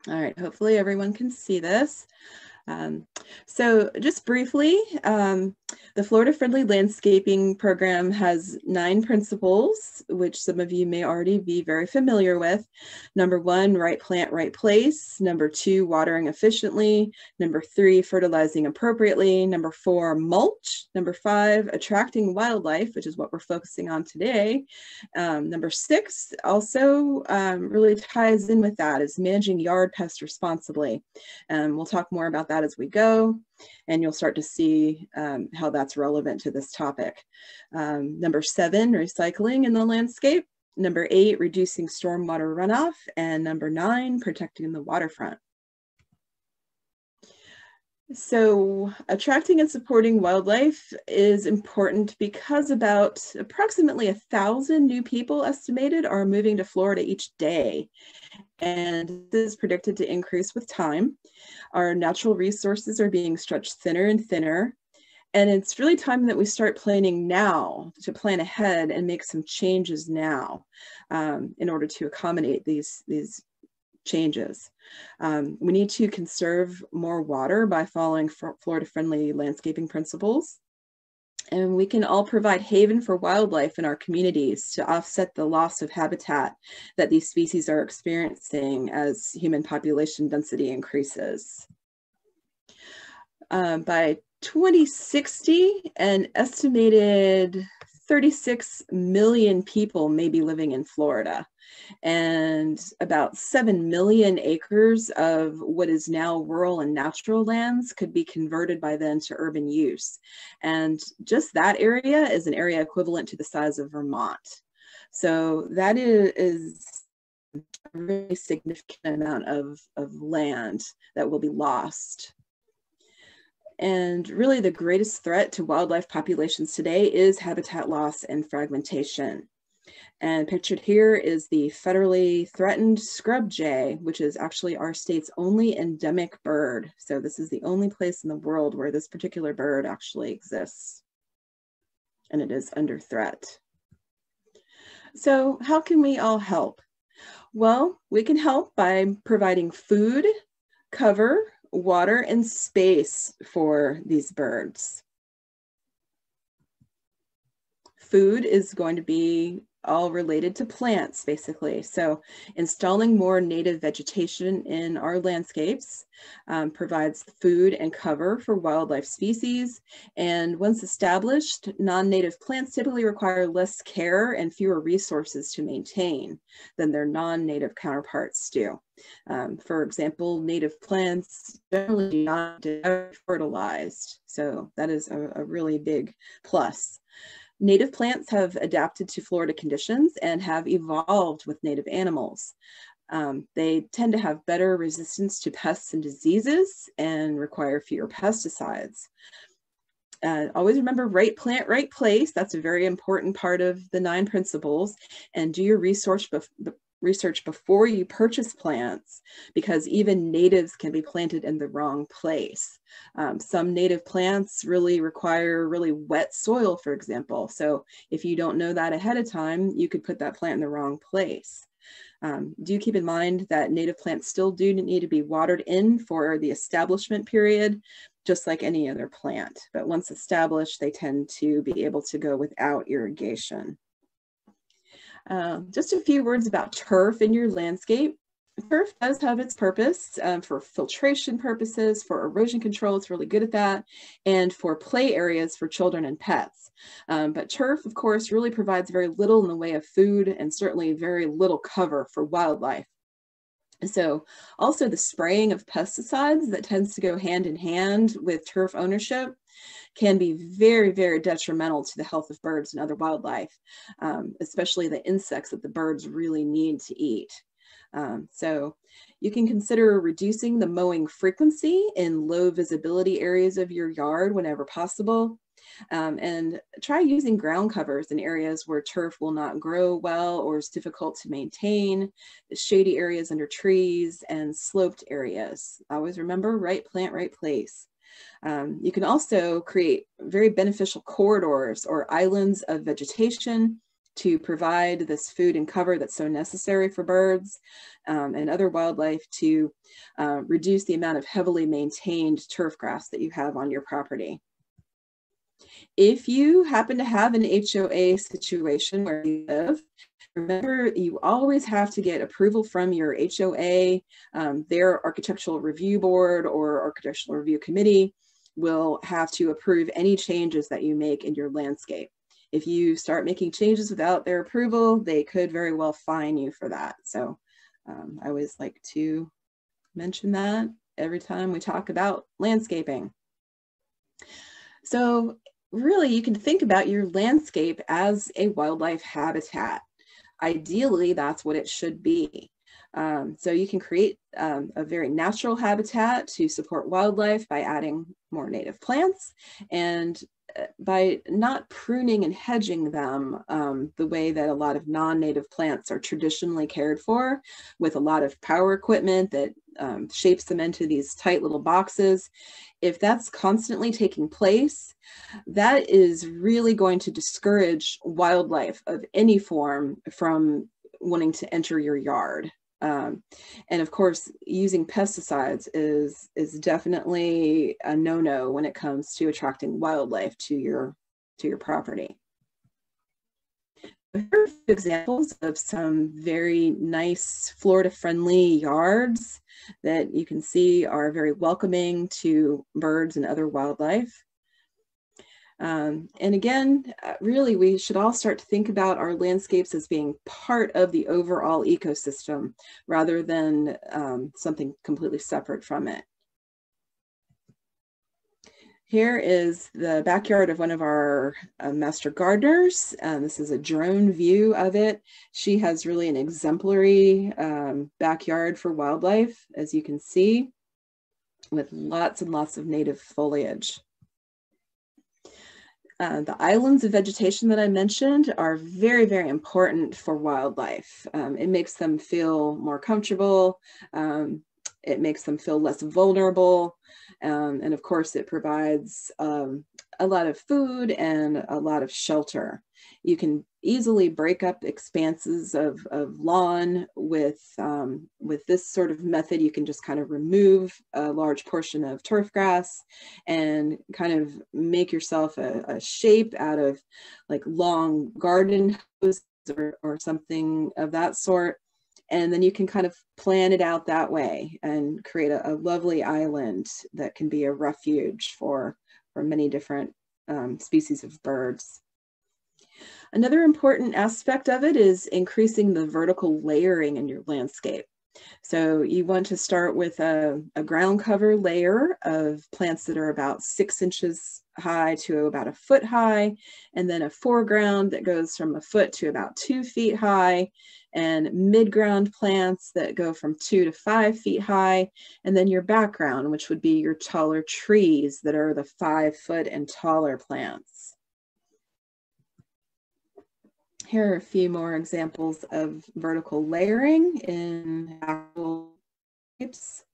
All right, hopefully everyone can see this. So just briefly, the Florida Friendly Landscaping Program has 9 principles, which some of you may already be very familiar with. Number 1, right plant, right place. Number 2, watering efficiently. Number 3, fertilizing appropriately. Number 4, mulch. Number 5, attracting wildlife, which is what we're focusing on today. Number 6 also really ties in with that, is managing yard pests responsibly. We'll talk more about that as we go, and you'll start to see how that's relevant to this topic. Number 7, recycling in the landscape. Number 8, reducing stormwater runoff. And number 9, protecting the waterfront. So attracting and supporting wildlife is important because about approximately 1,000 new people estimated are moving to Florida each day. And this is predicted to increase with time. Our natural resources are being stretched thinner and thinner. And it's really time that we start planning now, to plan ahead and make some changes now in order to accommodate these changes. We need to conserve more water by following Florida-friendly landscaping principles. And we can all provide haven for wildlife in our communities to offset the loss of habitat that these species are experiencing as human population density increases. By 2060, an estimated 36 million people may be living in Florida, and about 7 million acres of what is now rural and natural lands could be converted by then to urban use. And just that area is an area equivalent to the size of Vermont. So that is a really significant amount of land that will be lost. And really the greatest threat to wildlife populations today is habitat loss and fragmentation. And pictured here is the federally threatened scrub jay, which is actually our state's only endemic bird. So this is the only place in the world where this particular bird actually exists. And it is under threat. So how can we all help? Well, we can help by providing food, cover, water, and space for these birds. Food is going to be all related to plants, basically. So installing more native vegetation in our landscapes provides food and cover for wildlife species. And once established, non-native plants typically require less care and fewer resources to maintain than their non-native counterparts do. For example, native plants generally do not get fertilized. So that is a really big plus. Native plants have adapted to Florida conditions and have evolved with native animals. They tend to have better resistance to pests and diseases and require fewer pesticides. Always remember, right plant, right place. That's a very important part of the 9 principles. And do your research before you purchase plants, because even natives can be planted in the wrong place. Some native plants really require really wet soil, for example. So if you don't know that ahead of time, you could put that plant in the wrong place. Do keep in mind that native plants still do need to be watered in for the establishment period, just like any other plant. But once established, they tend to be able to go without irrigation. Just a few words about turf in your landscape. Turf does have its purpose for filtration purposes, for erosion control. It's really good at that, and for play areas for children and pets. But turf, of course, really provides very little in the way of food and certainly very little cover for wildlife. So also the spraying of pesticides that tends to go hand in hand with turf ownership can be very, very detrimental to the health of birds and other wildlife, especially the insects that the birds really need to eat. So you can consider reducing the mowing frequency in low visibility areas of your yard whenever possible. And try using ground covers in areas where turf will not grow well or is difficult to maintain, shady areas under trees, and sloped areas. Always remember, right plant, right place. You can also create very beneficial corridors or islands of vegetation to provide this food and cover that's so necessary for birds and other wildlife to reduce the amount of heavily maintained turf grass that you have on your property. If you happen to have an HOA situation where you live, remember, you always have to get approval from your HOA. Their architectural review board or architectural review committee will have to approve any changes that you make in your landscape. If you start making changes without their approval, they could very well fine you for that. So I always like to mention that every time we talk about landscaping. So really, you can think about your landscape as a wildlife habitat. Ideally, that's what it should be. So you can create a very natural habitat to support wildlife by adding more native plants and by not pruning and hedging them the way that a lot of non-native plants are traditionally cared for, with a lot of power equipment that shapes them into these tight little boxes. If that's constantly taking place, that is really going to discourage wildlife of any form from wanting to enter your yard. And of course, using pesticides is definitely a no-no when it comes to attracting wildlife to your property. Here are examples of some very nice Florida-friendly yards that you can see are very welcoming to birds and other wildlife. And again, really, we should all start to think about our landscapes as being part of the overall ecosystem rather than something completely separate from it. Here is the backyard of one of our master gardeners. This is a drone view of it. She has really an exemplary backyard for wildlife, as you can see, with lots and lots of native foliage. The islands of vegetation that I mentioned are very, very important for wildlife. It makes them feel more comfortable. It makes them feel less vulnerable. And of course, it provides a lot of food and a lot of shelter. You can easily break up expanses of lawn with this sort of method. You can just kind of remove a large portion of turf grass and kind of make yourself a shape out of like long garden hoses or something of that sort. And then you can kind of plan it out that way and create a lovely island that can be a refuge for many different species of birds. Another important aspect of it is increasing the vertical layering in your landscape. So you want to start with a ground cover layer of plants that are about 6 inches high to about 1 foot high, and then a foreground that goes from 1 foot to about 2 feet high, and mid-ground plants that go from 2 to 5 feet high, and then your background, which would be your taller trees that are the 5 foot and taller plants. Here are a few more examples of vertical layering in actual shapes.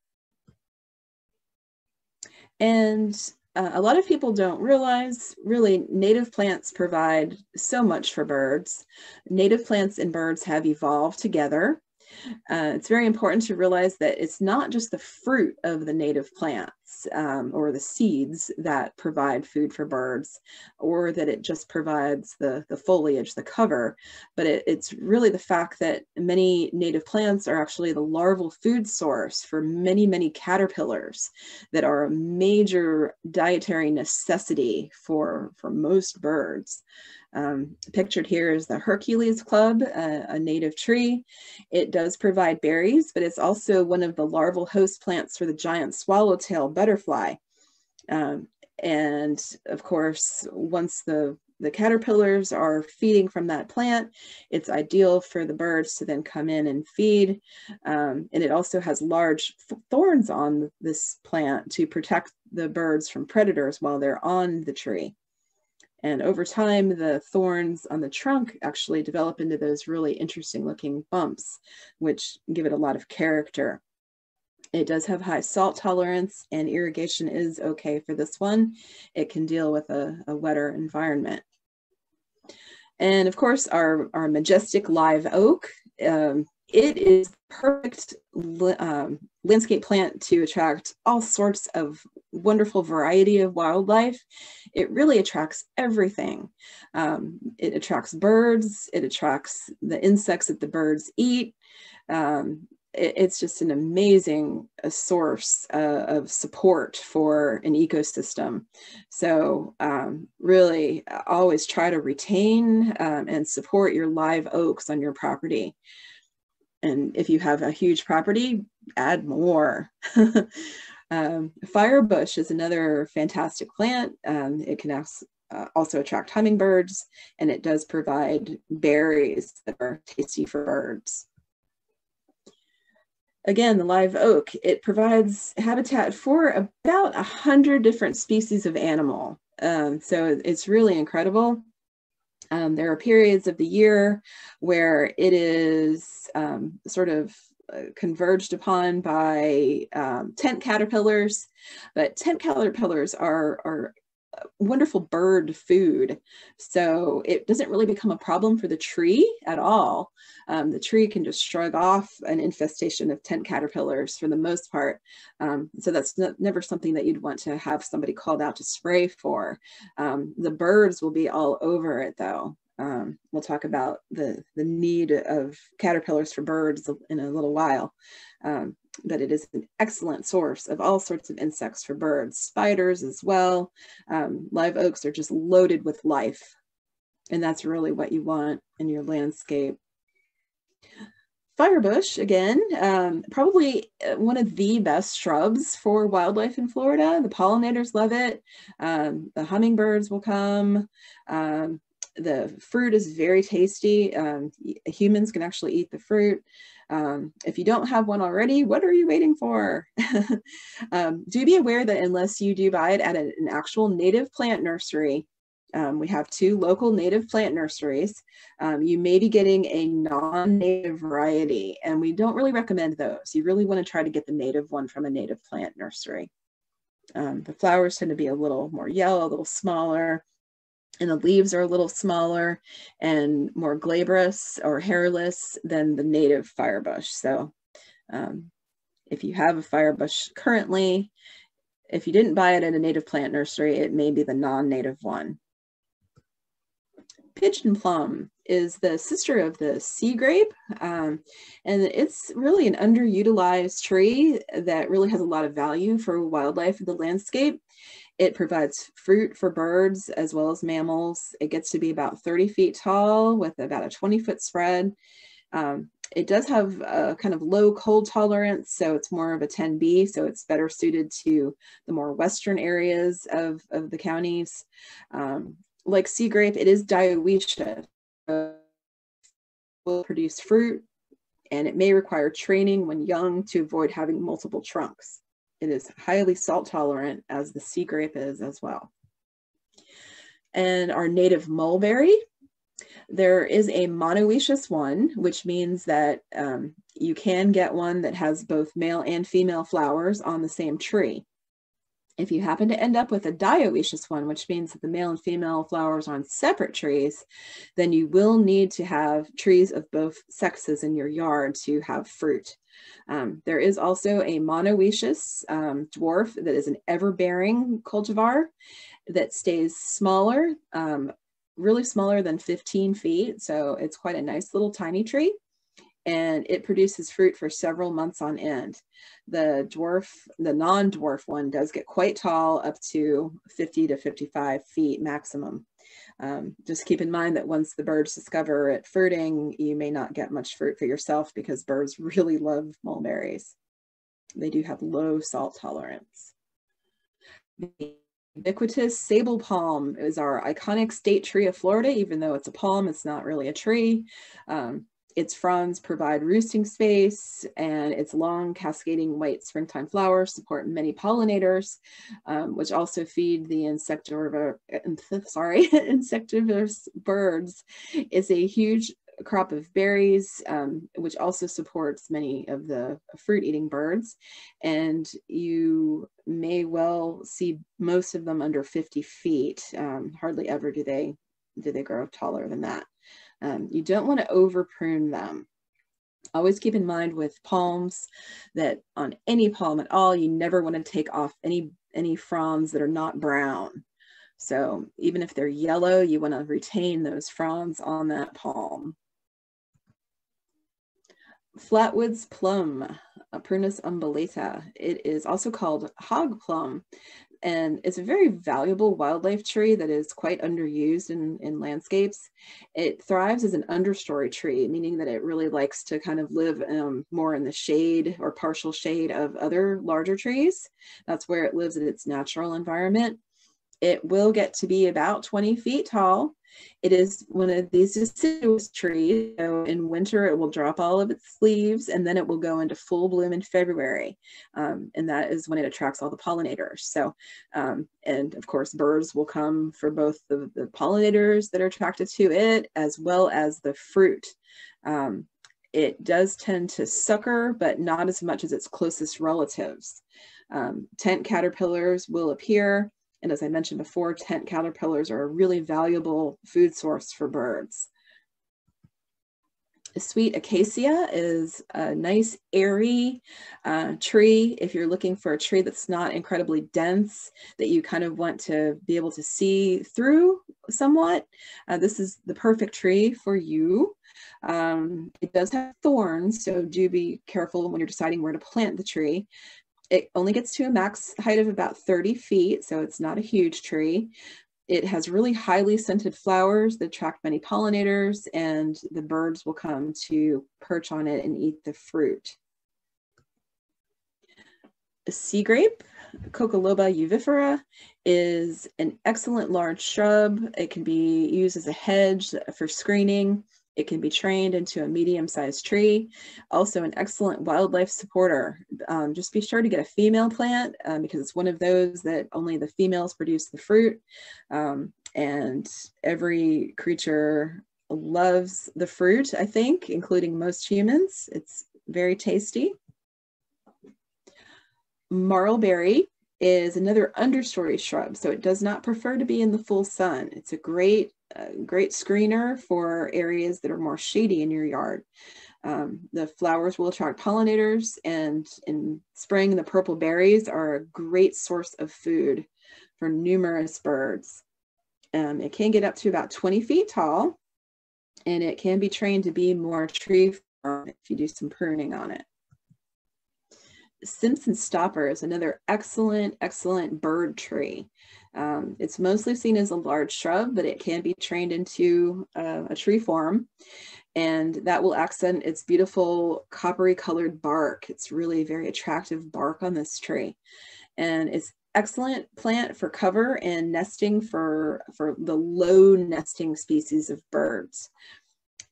And a lot of people don't realize, really, native plants provide so much for birds. Native plants and birds have evolved together. It's very important to realize that it's not just the fruit of the native plants or the seeds that provide food for birds, or that it just provides the foliage, the cover, but it's really the fact that many native plants are actually the larval food source for many, many caterpillars that are a major dietary necessity for most birds. Pictured here is the Hercules Club, a native tree. It does provide berries, but it's also one of the larval host plants for the giant swallowtail butterfly. And of course, once the caterpillars are feeding from that plant, it's ideal for the birds to then come in and feed. And it also has large thorns on this plant to protect the birds from predators while they're on the tree. And over time, the thorns on the trunk actually develop into those really interesting looking bumps, which give it a lot of character. It does have high salt tolerance, and irrigation is okay for this one. It can deal with a wetter environment. And of course, our majestic live oak. It is perfect landscape plant to attract all sorts of wonderful variety of wildlife. It really attracts everything. It attracts birds, it attracts the insects that the birds eat. It's just an amazing source of support for an ecosystem. So really always try to retain and support your live oaks on your property. And if you have a huge property, add more. Firebush is another fantastic plant. It can also attract hummingbirds, and it does provide berries that are tasty for birds. Again, the live oak, it provides habitat for about 100 different species of animal. So it's really incredible. There are periods of the year where it is sort of converged upon by tent caterpillars, but tent caterpillars are wonderful bird food. So it doesn't really become a problem for the tree at all. The tree can just shrug off an infestation of tent caterpillars for the most part. So that's never something that you'd want to have somebody called out to spray for. The birds will be all over it though. We'll talk about the need of caterpillars for birds in a little while. But it is an excellent source of all sorts of insects for birds, spiders as well. Live oaks are just loaded with life, and that's really what you want in your landscape. Firebush, again, probably one of the best shrubs for wildlife in Florida. The pollinators love it. The hummingbirds will come. The fruit is very tasty. Humans can actually eat the fruit. If you don't have one already, what are you waiting for? Do be aware that unless you do buy it at an actual native plant nursery, we have 2 local native plant nurseries. You may be getting a non-native variety, and we don't really recommend those. You really want to try to get the native one from a native plant nursery. The flowers tend to be a little more yellow, a little smaller, and the leaves are a little smaller and more glabrous or hairless than the native firebush. So if you have a firebush currently, if you didn't buy it at a native plant nursery, it may be the non-native one. Pigeon Plum is the sister of the sea grape, and it's really an underutilized tree that really has a lot of value for wildlife in the landscape. It provides fruit for birds as well as mammals. It gets to be about 30 feet tall with about a 20-foot spread. It does have a kind of low cold tolerance, so it's more of a 10B, so it's better suited to the more western areas of the counties. Like sea grape, it is dioecious. It will produce fruit, and it may require training when young to avoid having multiple trunks. It is highly salt tolerant, as the sea grape is as well. And our native mulberry, there is a monoecious one, which means that you can get one that has both male and female flowers on the same tree. If you happen to end up with a dioecious one, which means that the male and female flowers are on separate trees, then you will need to have trees of both sexes in your yard to have fruit. There is also a monoecious dwarf that is an ever-bearing cultivar that stays smaller, really smaller than 15 feet. So it's quite a nice little tiny tree, and it produces fruit for several months on end. The non-dwarf one does get quite tall, up to 50 to 55 feet maximum. Just keep in mind that once the birds discover it fruiting, you may not get much fruit for yourself because birds really love mulberries. They do have low salt tolerance. The ubiquitous sable palm is our iconic state tree of Florida. Even though it's a palm, it's not really a tree. Its fronds provide roosting space, and its long cascading white springtime flowers support many pollinators, which also feed the insectivorous birds. It's a huge crop of berries, which also supports many of the fruit-eating birds. And you may well see most of them under 50 feet. Hardly ever do they do they grow taller than that. You don't want to over prune them. Always keep in mind with palms that on any palm at all, you never want to take off any fronds that are not brown. So even if they're yellow, you want to retain those fronds on that palm. Flatwoods Plum, Prunus umbellata. It is also called hog plum, and it's a very valuable wildlife tree that is quite underused in landscapes. It thrives as an understory tree, meaning that it really likes to kind of live more in the shade or partial shade of other larger trees. That's where it lives in its natural environment. It will get to be about 20 feet tall. It is one of these deciduous trees. So in winter, it will drop all of its leaves, and then it will go into full bloom in February. And that is when it attracts all the pollinators. So, and of course, birds will come for both the pollinators that are attracted to it, as well as the fruit. It does tend to sucker, but not as much as its closest relatives. Tent caterpillars will appear. And as I mentioned before, tent caterpillars are a really valuable food source for birds. Sweet acacia is a nice airy tree. If you're looking for a tree that's not incredibly dense, that you kind of want to be able to see through somewhat, this is the perfect tree for you. It does have thorns, so do be careful when you're deciding where to plant the tree. It only gets to a max height of about 30 feet, so it's not a huge tree. It has really highly scented flowers that attract many pollinators, and the birds will come to perch on it and eat the fruit. A sea grape, Cocoplome uvifera, is an excellent large shrub. It can be used as a hedge for screening. It can be trained into a medium-sized tree. Also an excellent wildlife supporter. Just be sure to get a female plant because it's one of those that only the females produce the fruit. And every creature loves the fruit, I think, including most humans. It's very tasty. Marlberry is another understory shrub, so it does not prefer to be in the full sun. It's a great screener for areas that are more shady in your yard. The flowers will attract pollinators, and in spring, the purple berries are a great source of food for numerous birds. It can get up to about 20 feet tall, and it can be trained to be more tree firm if you do some pruning on it. Simpsonstopper is another excellent bird tree. It's mostly seen as a large shrub, but it can be trained into a tree form, and that will accent its beautiful coppery colored bark. It's really very attractive bark on this tree, and it's excellent plant for cover and nesting for the low nesting species of birds.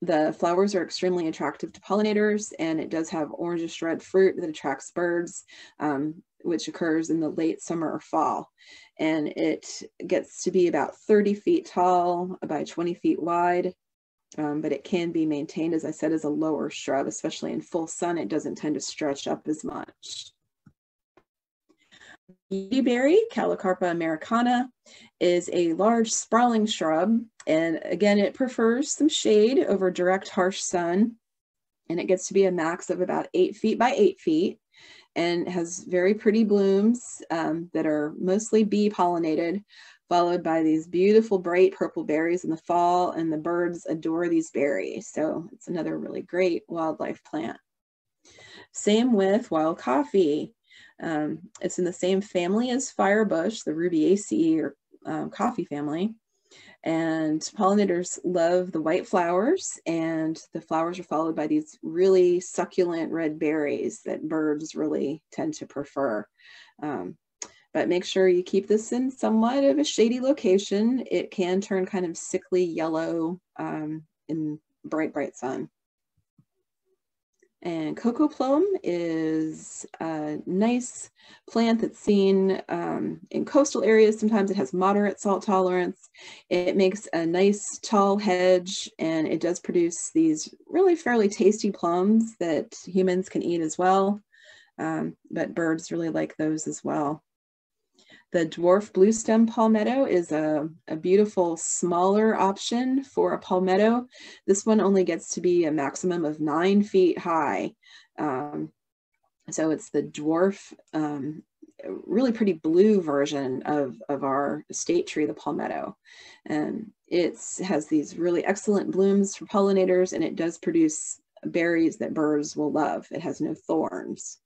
The flowers are extremely attractive to pollinators, and it does have orangish red fruit that attracts birds, which occurs in the late summer or fall. And it gets to be about 30 feet tall by 20 feet wide, but it can be maintained, as I said, as a lower shrub, especially in full sun. It doesn't tend to stretch up as much. Beautyberry, Calocarpa americana, is a large sprawling shrub, and again, it prefers some shade over direct harsh sun, and it gets to be a max of about 8 feet by 8 feet, and has very pretty blooms that are mostly bee pollinated, followed by these beautiful bright purple berries in the fall, and the birds adore these berries. So it's another really great wildlife plant. Same with wild coffee. It's in the same family as firebush, the Rubiaceae or coffee family. And pollinators love the white flowers, and the flowers are followed by these really succulent red berries that birds really tend to prefer. But make sure you keep this in somewhat of a shady location. It can turn kind of sickly yellow in bright sun. And Cocoplome is a nice plant that's seen in coastal areas. Sometimes it has moderate salt tolerance. It makes a nice tall hedge, and it does produce these really fairly tasty plums that humans can eat as well. But birds really like those as well. The dwarf bluestem palmetto is a beautiful smaller option for a palmetto. This one only gets to be a maximum of 9 feet high. So it's the dwarf, really pretty blue version of our state tree, the palmetto. And it has these really excellent blooms for pollinators, and it does produce berries that birds will love. It has no thorns.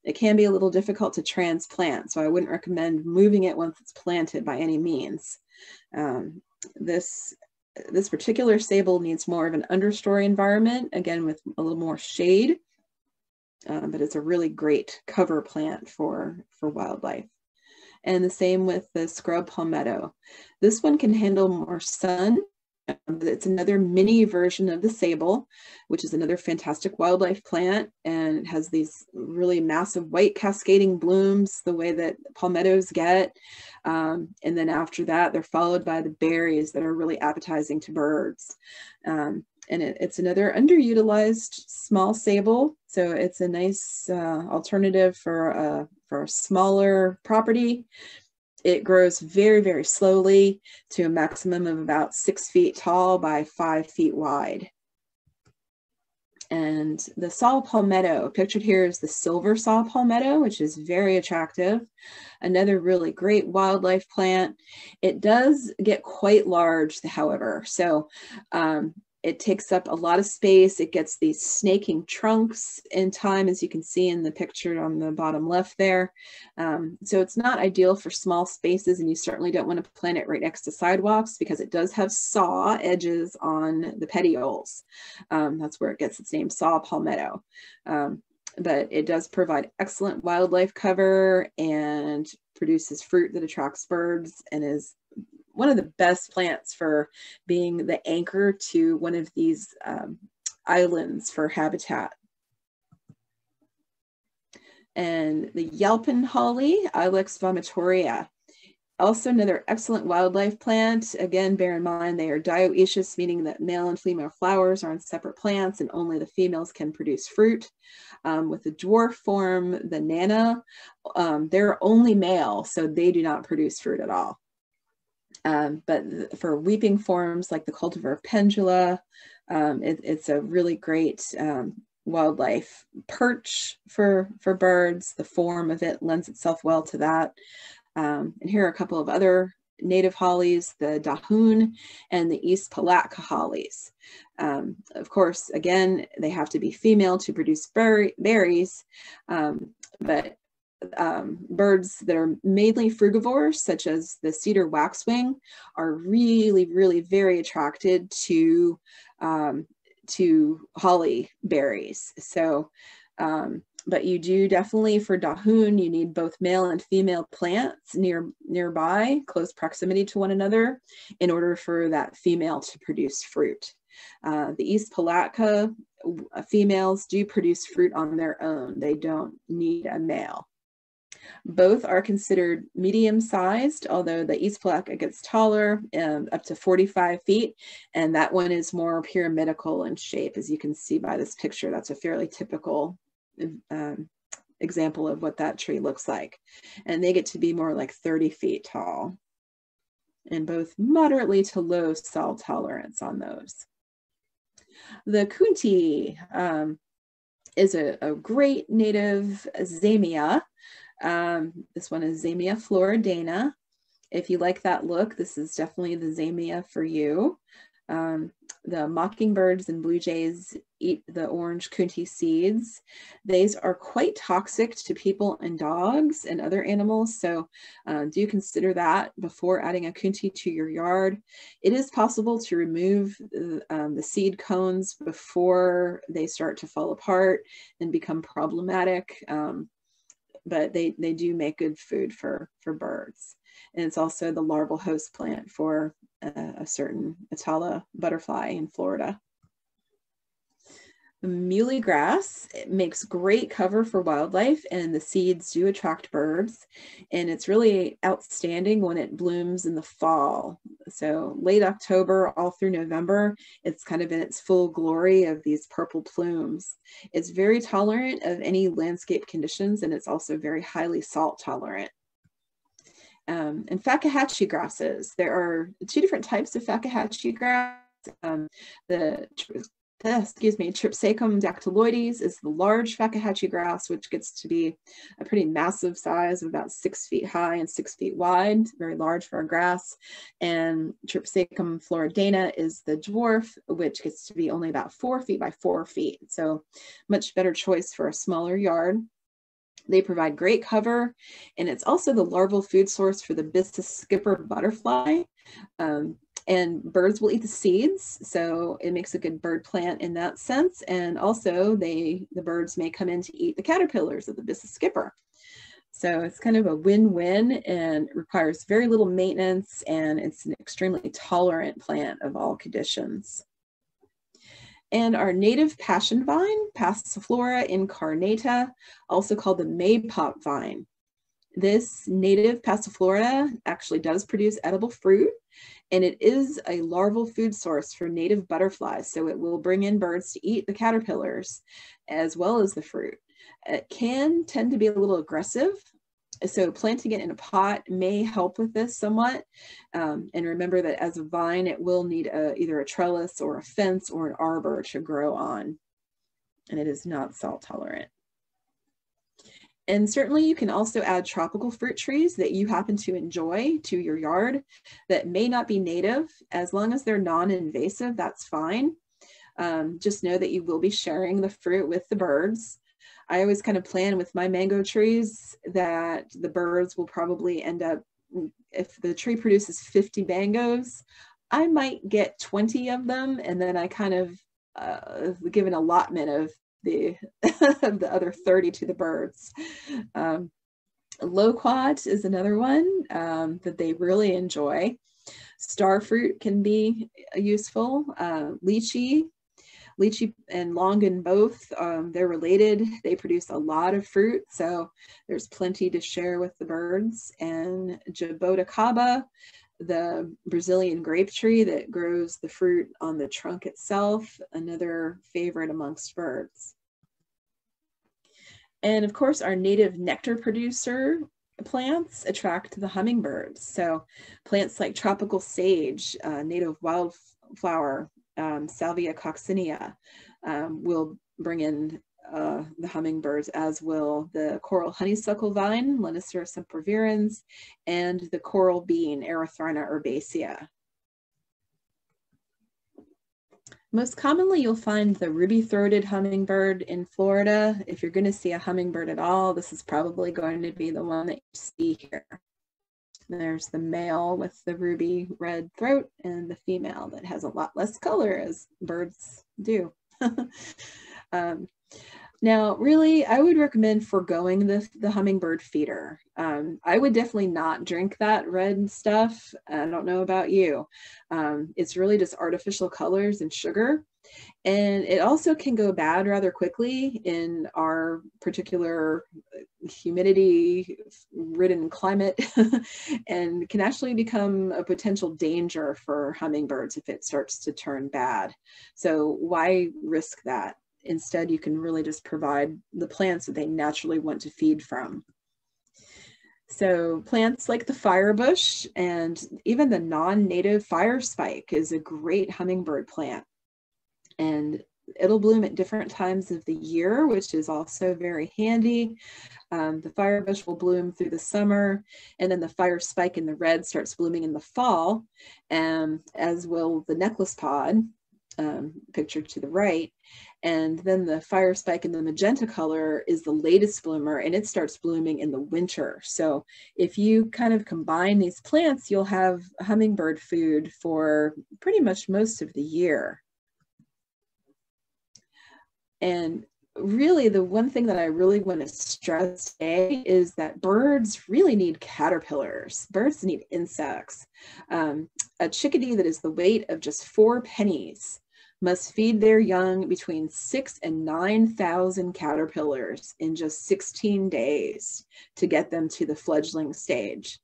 It can be a little difficult to transplant, so I wouldn't recommend moving it once it's planted by any means. This particular sable needs more of an understory environment, again with a little more shade, but it's a really great cover plant for wildlife. And the same with the scrub palmetto. This one can handle more sun. It's another mini version of the sable, which is another fantastic wildlife plant, and it has these really massive white cascading blooms the way that palmettos get. And then after that, they're followed by the berries that are really appetizing to birds. And it's another underutilized small sable, so it's a nice alternative for a smaller property. It grows very, very slowly to a maximum of about 6 feet tall by 5 feet wide. And the saw palmetto, pictured here is the silver saw palmetto, which is very attractive. Another really great wildlife plant. It does get quite large, however. So it takes up a lot of space. It gets these snaking trunks in time, as you can see in the picture on the bottom left there. So it's not ideal for small spaces, and you certainly don't want to plant it right next to sidewalks because it does have saw edges on the petioles. That's where it gets its name, saw palmetto. But it does provide excellent wildlife cover and produces fruit that attracts birds, and is one of the best plants for being the anchor to one of these islands for habitat. And the Yelpin holly, Ilex vomitoria, also another excellent wildlife plant. Again, bear in mind they are dioecious, meaning that male and female flowers are on separate plants and only the females can produce fruit. With the dwarf form, the nana, they're only male, so they do not produce fruit at all. But for weeping forms like the cultivar pendula, it's a really great wildlife perch for birds. The form of it lends itself well to that. And here are a couple of other native hollies, the dahoon and the East Palatka hollies. Of course, again, they have to be female to produce berries, but birds that are mainly frugivores, such as the cedar waxwing, are really, really very attracted to holly berries. So, but you do definitely, for dahoon, you need both male and female plants nearby, close proximity to one another, in order for that female to produce fruit. The East Palatka females do produce fruit on their own. They don't need a male. Both are considered medium-sized, although the East Palatka gets taller, up to 45 feet, and that one is more pyramidal in shape. As you can see by this picture, that's a fairly typical example of what that tree looks like. And they get to be more like 30 feet tall, and both moderately to low salt tolerance on those. The Kunti is a great native zamia. This one is Zamia floridana. If you like that look, this is definitely the zamia for you. The mockingbirds and blue jays eat the orange Kunti seeds. These are quite toxic to people and dogs and other animals, so do consider that before adding a Kunti to your yard. It is possible to remove the seed cones before they start to fall apart and become problematic, but they do make good food for birds. And it's also the larval host plant for a certain Atala butterfly in Florida. The muley grass, it makes great cover for wildlife, and the seeds do attract birds. And it's really outstanding when it blooms in the fall. So late October all through November, it's kind of in its full glory of these purple plumes. It's very tolerant of any landscape conditions, and it's also very highly salt tolerant. And Fakahatchi grasses. There are 2 different types of Fakahatchi grass. Tripsacum dactyloides is the large Fakahatchi grass, which gets to be a pretty massive size of about 6 feet high and 6 feet wide, very large for a grass. And Tripsacum floridana is the dwarf, which gets to be only about 4 feet by 4 feet. So much better choice for a smaller yard. They provide great cover, and it's also the larval food source for the Bissus skipper butterfly. And birds will eat the seeds, so it makes a good bird plant in that sense. And also the birds may come in to eat the caterpillars of the Bissus skipper. So it's kind of a win-win and requires very little maintenance, and it's an extremely tolerant plant of all conditions. And our native passion vine, Passiflora incarnata, also called the maypop vine. This native Passiflora actually does produce edible fruit, and it is a larval food source for native butterflies. So it will bring in birds to eat the caterpillars as well as the fruit. It can tend to be a little aggressive, so planting it in a pot may help with this somewhat. And remember that as a vine, it will need either a trellis or a fence or an arbor to grow on. And it is not salt tolerant. And certainly you can also add tropical fruit trees that you happen to enjoy to your yard that may not be native. As long as they're non-invasive, that's fine. Just know that you will be sharing the fruit with the birds. I always kind of plan with my mango trees that the birds will probably end up, if the tree produces 50 mangoes, I might get 20 of them, and then I kind of give an allotment of the other 30 to the birds. Loquat is another one that they really enjoy. Star fruit can be useful. Lychee and longan both, they're related. They produce a lot of fruit, so there's plenty to share with the birds. And jaboticaba, the Brazilian grape tree that grows the fruit on the trunk itself, another favorite amongst birds. And of course, our native nectar producer plants attract the hummingbirds. So plants like tropical sage, native wildflower, Salvia coccinea, will bring in the hummingbirds, as will the coral honeysuckle vine, Lonicera sempervirens, and the coral bean, Erythrina herbacea. Most commonly, you'll find the ruby-throated hummingbird in Florida. If you're going to see a hummingbird at all, this is probably going to be the one that you see here. There's the male with the ruby red throat and the female that has a lot less color, as birds do. Now, really, I would recommend foregoing the hummingbird feeder. I would definitely not drink that red stuff. I don't know about you. It's really just artificial colors and sugar. And it also can go bad rather quickly in our particular humidity-ridden climate and can actually become a potential danger for hummingbirds if it starts to turn bad. So why risk that? Instead, you can really just provide the plants that they naturally want to feed from. So plants like the firebush and even the non-native fire spike is a great hummingbird plant. And it'll bloom at different times of the year, which is also very handy. The firebush will bloom through the summer, and then the fire spike in the red starts blooming in the fall, as will the necklace pod, pictured to the right. And then the fire spike in the magenta color is the latest bloomer, and it starts blooming in the winter. So if you kind of combine these plants, you'll have hummingbird food for pretty much most of the year. And really, the one thing that I really want to stress today is that birds really need caterpillars. Birds need insects. A chickadee that is the weight of just 4 pennies must feed their young between 6,000 and 9,000 caterpillars in just 16 days to get them to the fledgling stage.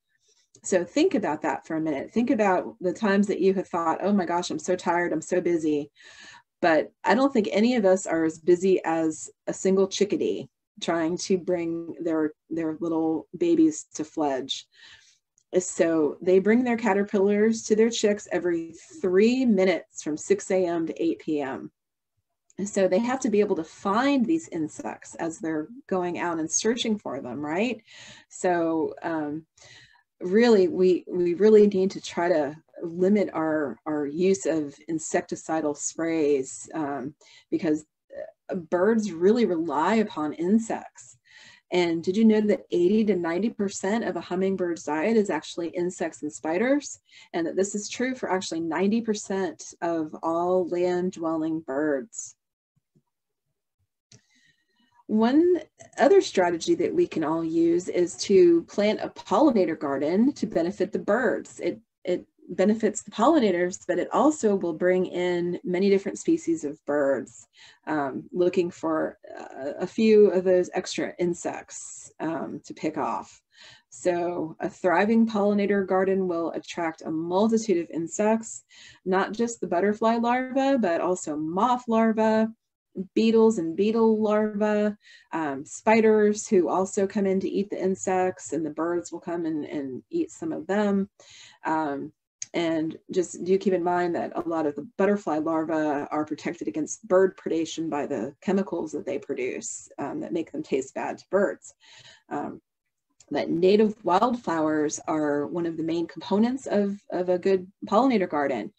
So think about that for a minute. Think about the times that you have thought, oh my gosh, I'm so tired, I'm so busy. But I don't think any of us are as busy as a single chickadee trying to bring their little babies to fledge. So they bring their caterpillars to their chicks every 3 minutes from 6 a.m. to 8 p.m. And so they have to be able to find these insects as they're going out and searching for them, right? So really, we really need to try to limit our use of insecticidal sprays because birds really rely upon insects. And did you know that 80 to 90% of a hummingbird's diet is actually insects and spiders? And that this is true for actually 90% of all land-dwelling birds. One other strategy that we can all use is to plant a pollinator garden to benefit the birds. It benefits the pollinators, but it also will bring in many different species of birds, looking for a few of those extra insects to pick off. So a thriving pollinator garden will attract a multitude of insects, not just the butterfly larvae, but also moth larvae, beetles and beetle larvae, spiders who also come in to eat the insects, and the birds will come and eat some of them. And just do keep in mind that a lot of the butterfly larvae are protected against bird predation by the chemicals that they produce that make them taste bad to birds. That native wildflowers are one of the main components of a good pollinator garden.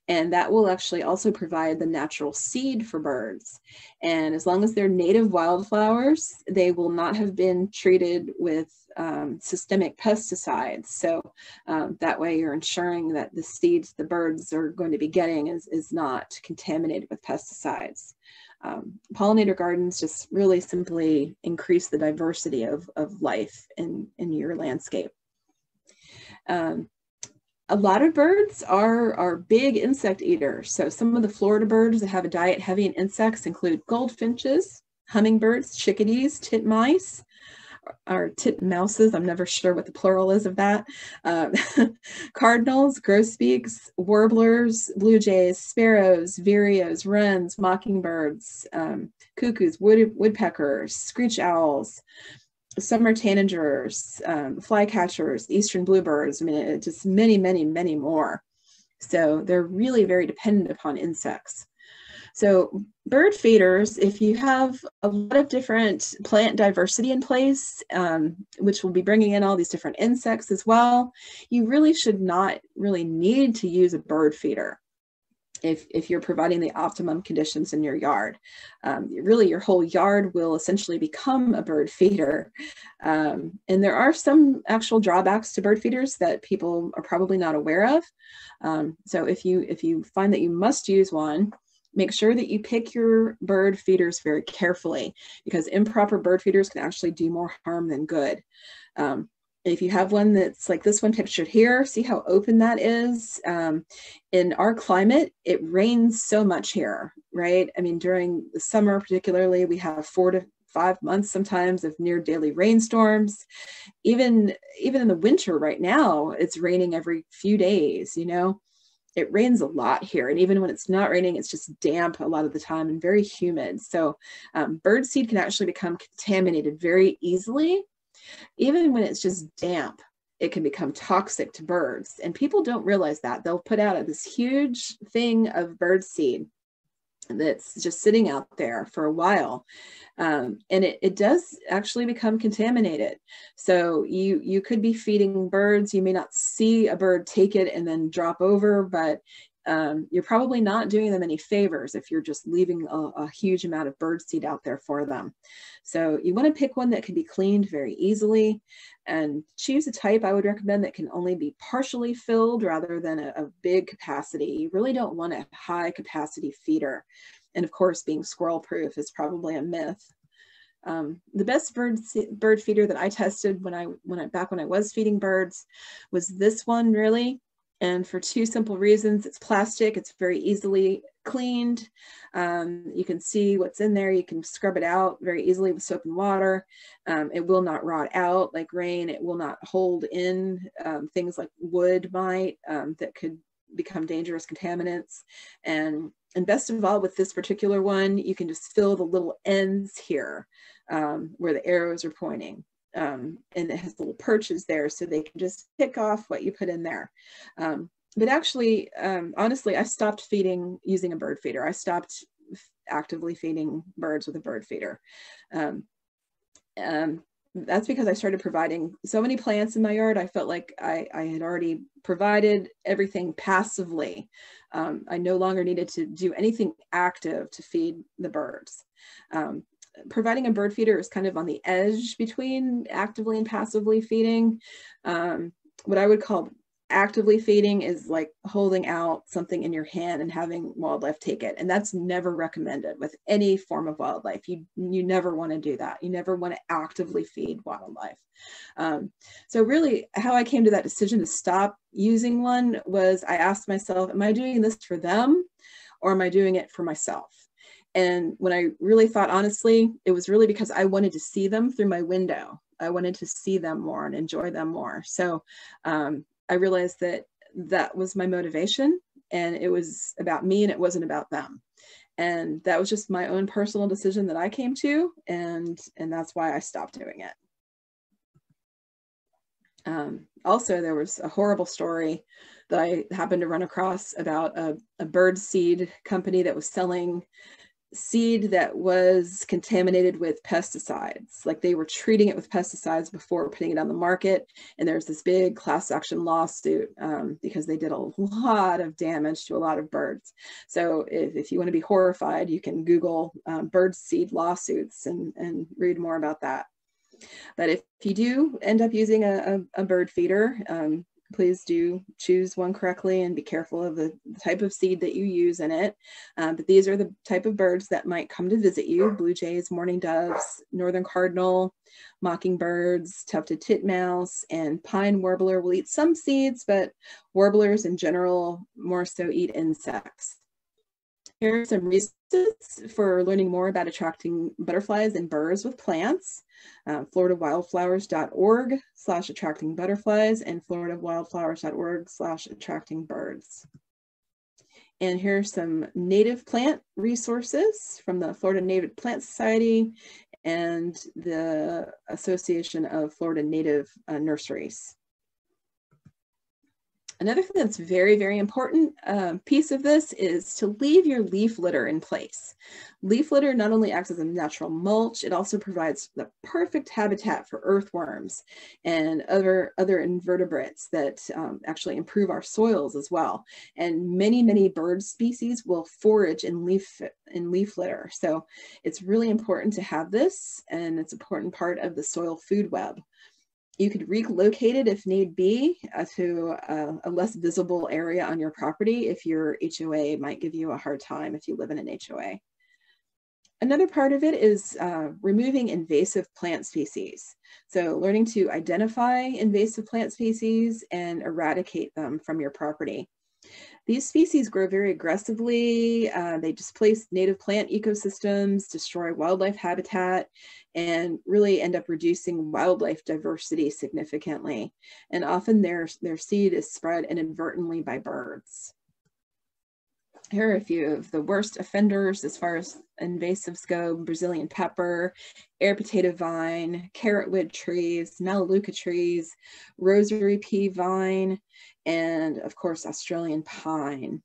And that will actually also provide the natural seed for birds. And as long as they're native wildflowers, they will not have been treated with systemic pesticides. So that way you're ensuring that the seeds the birds are going to be getting is not contaminated with pesticides. Pollinator gardens just really simply increase the diversity of life in your landscape. A lot of birds are big insect eaters. So some of the Florida birds that have a diet heavy in insects include goldfinches, hummingbirds, chickadees, titmice, or titmouses, I'm never sure what the plural is of that, cardinals, grosbeaks, warblers, blue jays, sparrows, vireos, wrens, mockingbirds, cuckoos, woodpeckers, screech owls, summer tanagers, flycatchers, eastern bluebirds. I mean, just many, many, many more. So they're really very dependent upon insects. So bird feeders, if you have a lot of different plant diversity in place, which will be bringing in all these different insects as well, you really should not really need to use a bird feeder if you're providing the optimum conditions in your yard. Really, your whole yard will essentially become a bird feeder. And there are some actual drawbacks to bird feeders that people are probably not aware of. So if you find that you must use one, make sure that you pick your bird feeders very carefully, because improper bird feeders can actually do more harm than good. If you have one that's like this one pictured here, see how open that is? In our climate, it rains so much here, right? I mean, during the summer particularly, we have 4 to 5 months sometimes of near daily rainstorms. Even in the winter right now, it's raining every few days, you know? It rains a lot here, and even when it's not raining, it's just damp a lot of the time and very humid. So bird seed can actually become contaminated very easily. Even when it's just damp, it can become toxic to birds, and people don't realize that. They'll put out this huge thing of bird seed that's just sitting out there for a while, and it does actually become contaminated. So you could be feeding birds, you may not see a bird take it and then drop over, but you're probably not doing them any favors if you're just leaving a huge amount of bird seed out there for them. So you want to pick one that can be cleaned very easily, and choose a type I would recommend that can only be partially filled rather than a big capacity. You really don't want a high capacity feeder. And of course, being squirrel proof is probably a myth. The best bird feeder that I tested back when I was feeding birds was this one, really. And for 2 simple reasons. It's plastic, it's very easily cleaned. You can see what's in there. You can scrub it out very easily with soap and water. It will not rot out like rain. It will not hold in things like wood might that could become dangerous contaminants. And best of all, with this particular one, you can just fill the little ends here where the arrows are pointing. and it has little perches there so they can just pick off what you put in there. But actually, honestly, I stopped using a bird feeder. I stopped actively feeding birds with a bird feeder. That's because I started providing so many plants in my yard. I felt like I had already provided everything passively. I no longer needed to do anything active to feed the birds. Providing a bird feeder is kind of on the edge between actively and passively feeding. What I would call actively feeding is like holding out something in your hand and having wildlife take it. And that's never recommended with any form of wildlife. You never want to do that. You never want to actively feed wildlife. So really how I came to that decision to stop using one was I asked myself, am I doing this for them or am I doing it for myself? And when I really thought honestly, it was really because I wanted to see them through my window. I wanted to see them more and enjoy them more. So I realized that that was my motivation, and it was about me and it wasn't about them. And that was just my own personal decision that I came to, and that's why I stopped doing it. Also, there was a horrible story that I happened to run across about a bird seed company that was selling seed that was contaminated with pesticides. Like they were treating it with pesticides before putting it on the market. And there's this big class action lawsuit because they did a lot of damage to a lot of birds. So if you want to be horrified, you can Google bird seed lawsuits and read more about that. But if you do end up using a bird feeder, please do choose one correctly and be careful of the type of seed that you use in it. But these are the type of birds that might come to visit you: blue jays, mourning doves, northern cardinal, mockingbirds, tufted titmouse, and pine warbler will eat some seeds, but warblers in general more so eat insects. Here are some resources for learning more about attracting butterflies and birds with plants. FloridaWildflowers.org/attracting butterflies and FloridaWildflowers.org/attracting birds. And here's some native plant resources from the Florida Native Plant Society and the Association of Florida Native Nurseries. Another thing that's very, very important piece of this is to leave your leaf litter in place. Leaf litter not only acts as a natural mulch, it also provides the perfect habitat for earthworms and other invertebrates that actually improve our soils as well. And many, many bird species will forage in leaf litter. So it's really important to have this, and it's an important part of the soil food web. You could relocate it if need be to a less visible area on your property if your HOA might give you a hard time if you live in an HOA. Another part of it is removing invasive plant species. So learning to identify invasive plant species and eradicate them from your property. These species grow very aggressively. They displace native plant ecosystems, destroy wildlife habitat, and really end up reducing wildlife diversity significantly. And often their seed is spread inadvertently by birds. Here are a few of the worst offenders as far as invasives go: Brazilian pepper, air potato vine, carrotwood trees, melaleuca trees, rosary pea vine, and of course, Australian pine.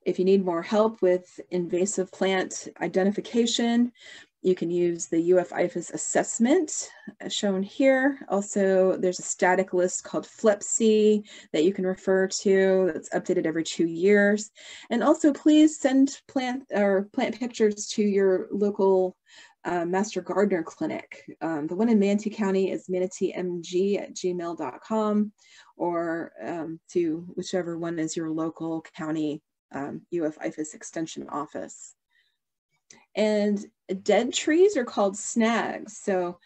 If you need more help with invasive plant identification, you can use the IFAS assessment shown here. Also, there's a static list called FLEPC that you can refer to that's updated every 2 years. And also, please send plant pictures to your local Master Gardener Clinic. The one in Manatee County is manateemg@gmail.com, or to whichever one is your local county IFAS extension office. And dead trees are called snags. So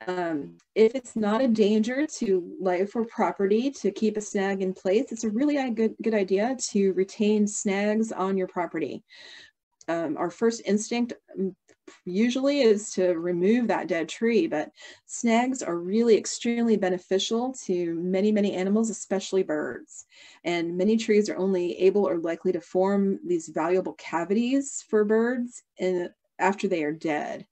if it's not a danger to life or property to keep a snag in place, it's a really good idea to retain snags on your property. Our first instinct usually is to remove that dead tree, but snags are really extremely beneficial to many, many animals, especially birds. And many trees are only able or likely to form these valuable cavities for birds after they are dead.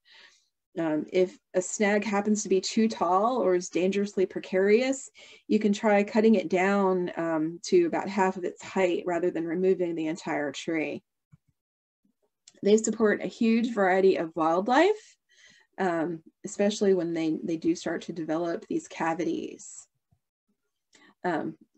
If a snag happens to be too tall or is dangerously precarious, you can try cutting it down to about half of its height rather than removing the entire tree. They support a huge variety of wildlife, especially when they do start to develop these cavities.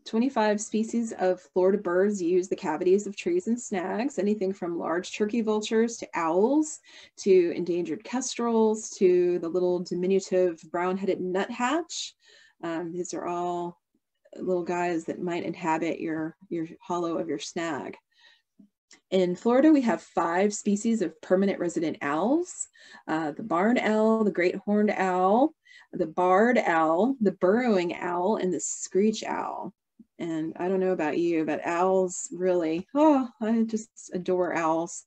25 species of Florida birds use the cavities of trees and snags, anything from large turkey vultures to owls, to endangered kestrels, to the little diminutive brown-headed nuthatch. These are all little guys that might inhabit your hollow of your snag. In Florida, we have 5 species of permanent resident owls: the barn owl, the great horned owl, the barred owl, the burrowing owl, and the screech owl. And I don't know about you, but owls really, I just adore owls.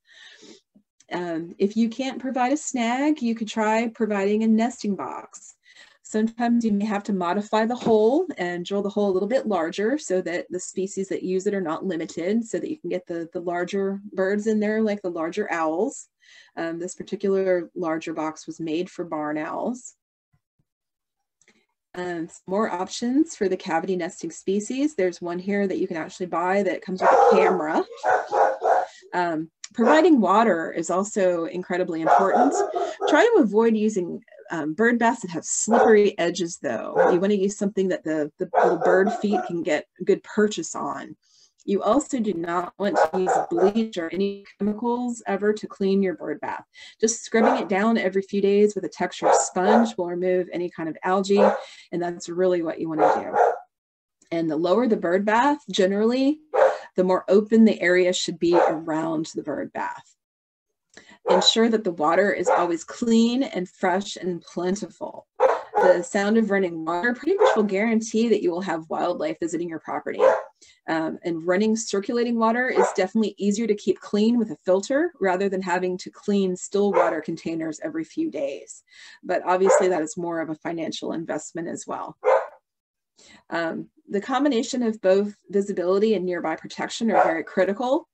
If you can't provide a snag, you could try providing a nesting box. Sometimes you may have to modify the hole and drill the hole a little bit larger so that the species that use it are not limited, so that you can get the larger birds in there, like the larger owls. This particular larger box was made for barn owls. Some more options for the cavity nesting species. There's one here that you can actually buy that comes with a camera. Providing water is also incredibly important. Try to avoid using bird baths that have slippery edges, though. You want to use something that the little bird feet can get a good purchase on. You also do not want to use bleach or any chemicals ever to clean your bird bath. Just scrubbing it down every few days with a textured sponge will remove any kind of algae, and that's really what you want to do. And the lower the bird bath, generally, the more open the area should be around the bird bath. Ensure that the water is always clean and fresh and plentiful. The sound of running water pretty much will guarantee that you will have wildlife visiting your property. And running circulating water is definitely easier to keep clean with a filter rather than having to clean still water containers every few days. But obviously that is more of a financial investment as well. The combination of both visibility and nearby protection are very critical.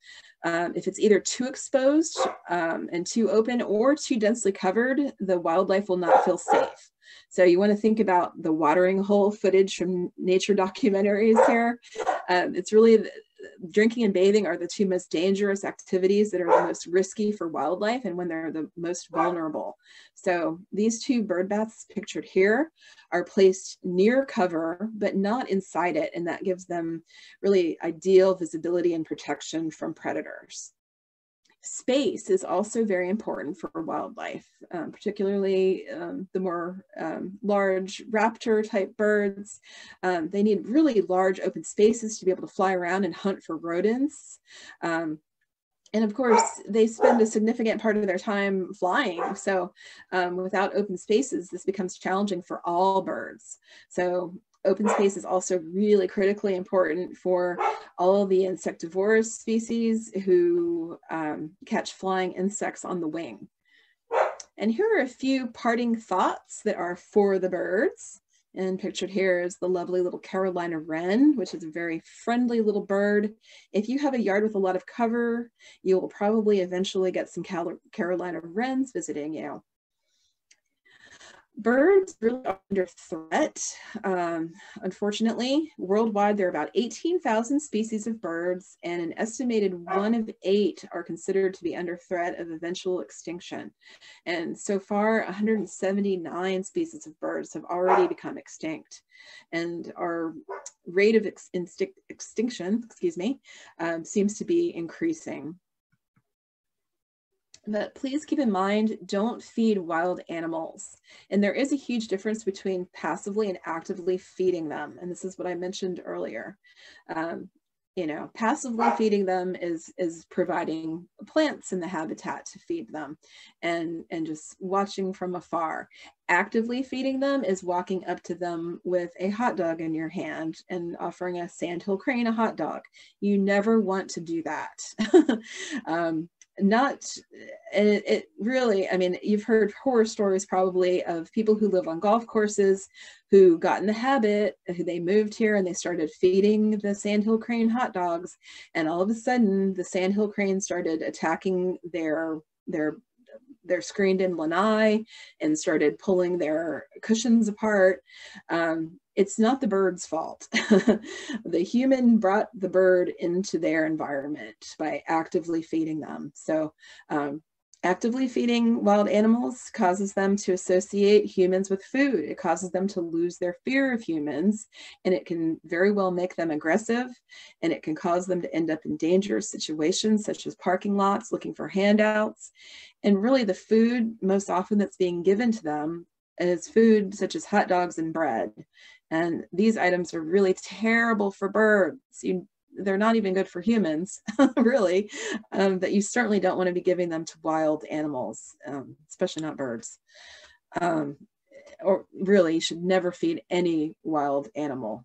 If it's either too exposed and too open or too densely covered, the wildlife will not feel safe. So you want to think about the watering hole footage from nature documentaries here. It's really drinking and bathing are the 2 most dangerous activities that are the most risky for wildlife and when they're the most vulnerable. So these 2 bird baths pictured here are placed near cover, but not inside it. And that gives them really ideal visibility and protection from predators. Space is also very important for wildlife, particularly the more large raptor type birds. They need really large open spaces to be able to fly around and hunt for rodents. And of course, they spend a significant part of their time flying. So without open spaces, this becomes challenging for all birds. So open space is also really critically important for all of the insectivorous species who catch flying insects on the wing. And here are a few parting thoughts that are for the birds. And pictured here is the lovely little Carolina wren, which is a very friendly little bird. If you have a yard with a lot of cover, you will probably eventually get some Carolina wrens visiting you. Birds really are under threat. Unfortunately, worldwide, there are about 18,000 species of birds, and an estimated 1 of 8 are considered to be under threat of eventual extinction. And so far, 179 species of birds have already become extinct. And our rate of extinction, seems to be increasing. But please keep in mind, don't feed wild animals. And there is a huge difference between passively and actively feeding them. And this is what I mentioned earlier. Passively feeding them is providing plants in the habitat to feed them and just watching from afar. Actively feeding them is walking up to them with a hot dog in your hand and offering a sandhill crane a hot dog. You never want to do that. It really, I mean, you've heard horror stories probably of people who live on golf courses who got in the habit, who they moved here and they started feeding the sandhill crane hot dogs, and all of a sudden the sandhill crane started attacking their their screened-in lanai and started pulling their cushions apart. It's not the bird's fault. The human brought the bird into their environment by actively feeding them. So actively feeding wild animals causes them to associate humans with food. It causes them to lose their fear of humans, and it can very well make them aggressive, and it can cause them to end up in dangerous situations such as parking lots looking for handouts. And really the food most often that's being given to them is food such as hot dogs and bread. And these items are really terrible for birds. They're not even good for humans, really, but you certainly don't want to be giving them to wild animals, especially not birds. Or really, you should never feed any wild animal.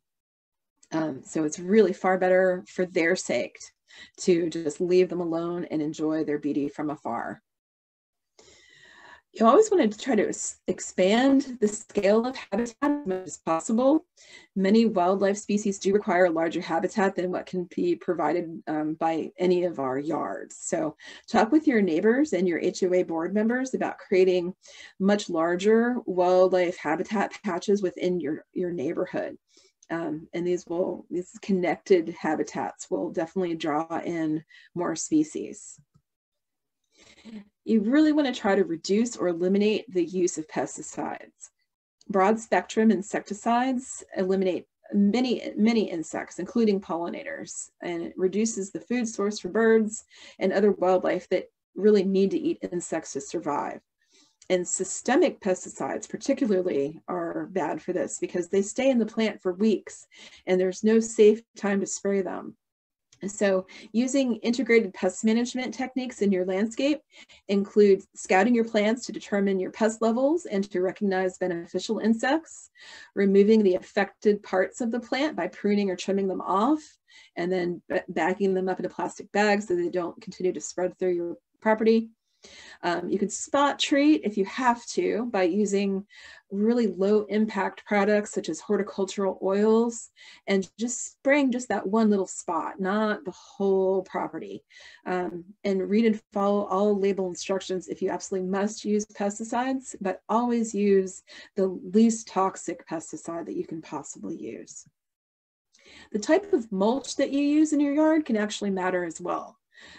So it's really far better for their sake to just leave them alone and enjoy their beauty from afar. You always want to try to expand the scale of habitat as much as possible. Many wildlife species do require a larger habitat than what can be provided by any of our yards. So talk with your neighbors and your HOA board members about creating much larger wildlife habitat patches within your neighborhood. And these connected habitats will definitely draw in more species. You really want to try to reduce or eliminate the use of pesticides. Broad spectrum insecticides eliminate many insects, including pollinators, and it reduces the food source for birds and other wildlife that really need to eat insects to survive. And systemic pesticides particularly are bad for this because they stay in the plant for weeks and there's no safe time to spray them. So using integrated pest management techniques in your landscape include scouting your plants to determine your pest levels and to recognize beneficial insects, removing the affected parts of the plant by pruning or trimming them off, and then bagging them up in a plastic bag so they don't continue to spread through your property. You can spot treat if you have to by using really low impact products such as horticultural oils and just spraying just that one little spot, not the whole property. And read and follow all label instructions if you absolutely must use pesticides, but always use the least toxic pesticide that you can possibly use. The type of mulch that you use in your yard can actually matter as well.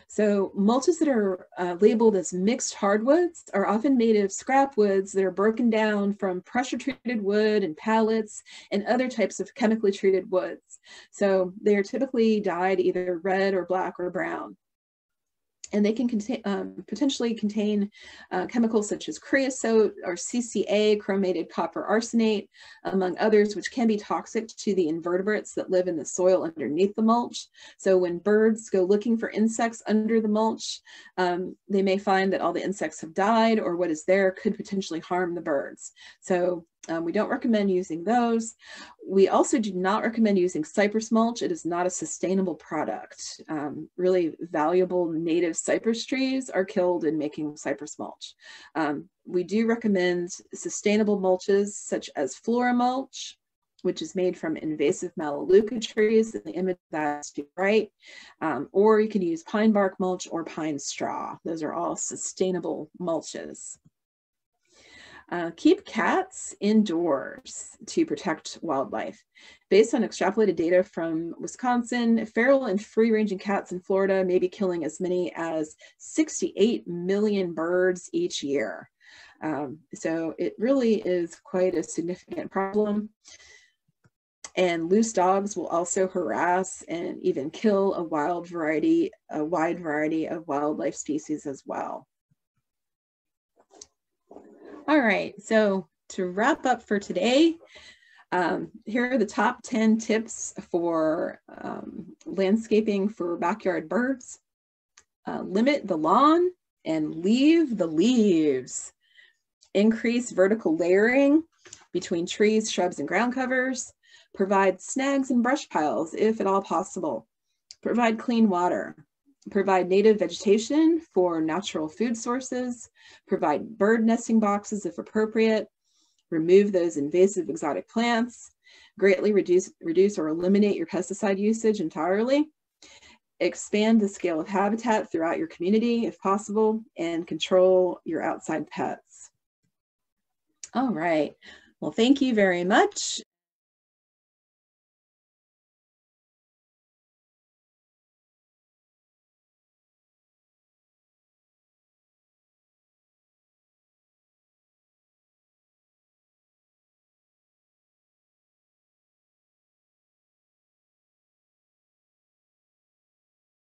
So mulches that are labeled as mixed hardwoods are often made of scrap woods that are broken down from pressure treated wood and pallets and other types of chemically treated woods. So they are typically dyed either red or black or brown. And they can potentially contain chemicals such as creosote or CCA, chromated copper arsenate, among others, which can be toxic to the invertebrates that live in the soil underneath the mulch. So when birds go looking for insects under the mulch, they may find that all the insects have died, or what is there could potentially harm the birds. So we don't recommend using those. We also do not recommend using cypress mulch. It is not a sustainable product. Really valuable native cypress trees are killed in making cypress mulch. We do recommend sustainable mulches such as flora mulch, which is made from invasive melaleuca trees, and the image that's to the right. Or you can use pine bark mulch or pine straw. Those are all sustainable mulches. Keep cats indoors to protect wildlife. Based on extrapolated data from Wisconsin, feral and free-ranging cats in Florida may be killing as many as 68 million birds each year. So it really is quite a significant problem. And loose dogs will also harass and even kill a wide variety of wildlife species as well. All right, so to wrap up for today, here are the top 10 tips for landscaping for backyard birds. Limit the lawn and leave the leaves. Increase vertical layering between trees, shrubs, and ground covers. Provide snags and brush piles if at all possible. Provide clean water. Provide native vegetation for natural food sources, provide bird nesting boxes if appropriate, remove those invasive exotic plants, greatly reduce or eliminate your pesticide usage entirely, expand the scale of habitat throughout your community if possible, and control your outside pets. All right. Well, thank you very much.